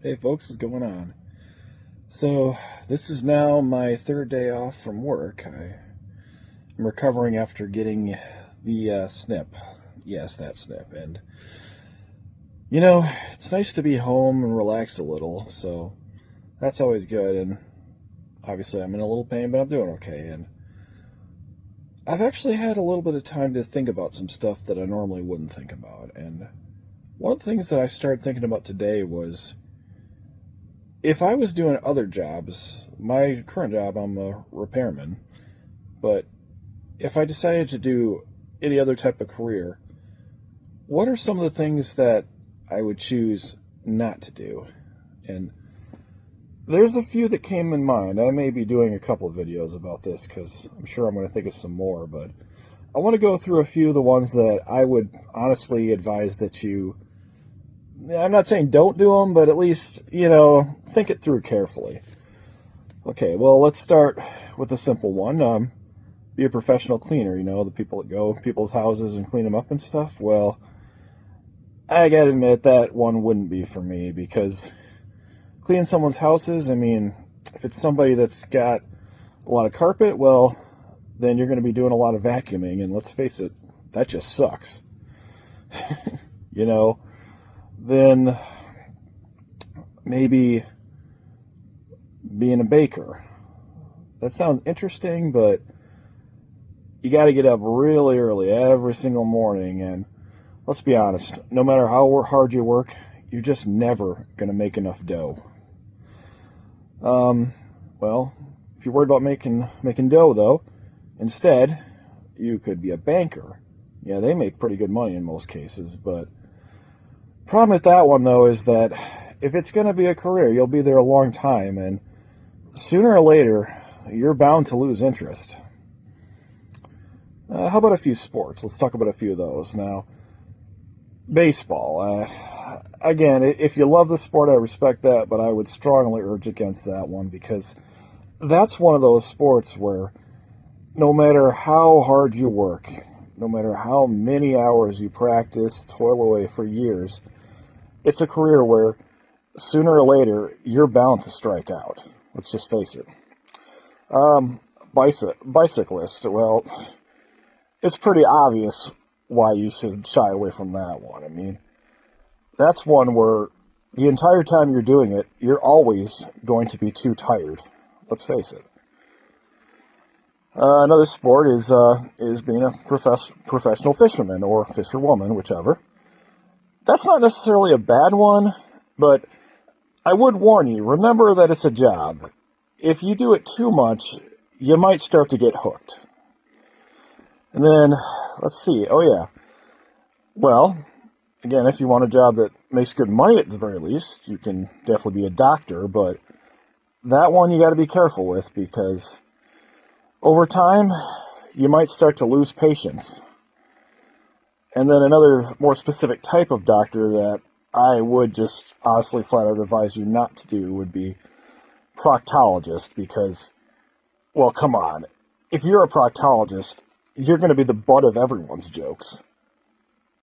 Hey folks, what's going on? So, this is now my third day off from work. I'm recovering after getting the snip. Yes, that snip. And, it's nice to be home and relax a little, so that's always good. And obviously, I'm in a little pain, but I'm doing okay. And I've actually had a little bit of time to think about some stuff that I normally wouldn't think about. And one of the things that I started thinking about today was, if I was doing other jobs, my current job, I'm a repairman, but if I decided to do any other type of career, what are some of the things that I would choose not to do? And there's a few that came in mind. I may be doing a couple of videos about this because I'm sure I'm going to think of some more, but I want to go through a few of the ones that I would honestly advise that you, I'm not saying don't do them, but at least, think it through carefully. Okay, well, let's start with a simple one. Be a professional cleaner, the people that go to people's houses and clean them up and stuff. Well, I gotta admit that one wouldn't be for me, because cleaning someone's houses, if it's somebody that's got a lot of carpet, well, then you're going to be doing a lot of vacuuming, and let's face it, that just sucks. Then maybe being a baker. That sounds interesting, but you got to get up really early every single morning, and let's be honest, no matter how hard you work, you're just never going to make enough dough. Well, if you're worried about making dough, though, instead, you could be a banker. Yeah, they make pretty good money in most cases, but problem with that one, though, is that if it's going to be a career, you'll be there a long time, and sooner or later, you're bound to lose interest. How about a few sports? Let's talk about a few of those. Now, baseball. Again, if you love the sport, I respect that, but I would strongly urge against that one, because that's one of those sports where no matter how hard you work, no matter how many hours you practice, toil away for years, it's a career where sooner or later you're bound to strike out. Let's just face it. Bicyclist, well, it's pretty obvious why you should shy away from that one. That's one where the entire time you're doing it, you're always going to be too tired. Let's face it. Another sport is being a professional fisherman or fisherwoman, whichever. That's not necessarily a bad one, but I would warn you, remember that it's a job. If you do it too much, you might start to get hooked. And then, let's see, well, again, if you want a job that makes good money at the very least, you can definitely be a doctor, but that one you got to be careful with, because over time, you might start to lose patience. And then another more specific type of doctor that I would just honestly flat out advise you not to do would be proctologist, because, well, come on. If you're a proctologist, you're going to be the butt of everyone's jokes.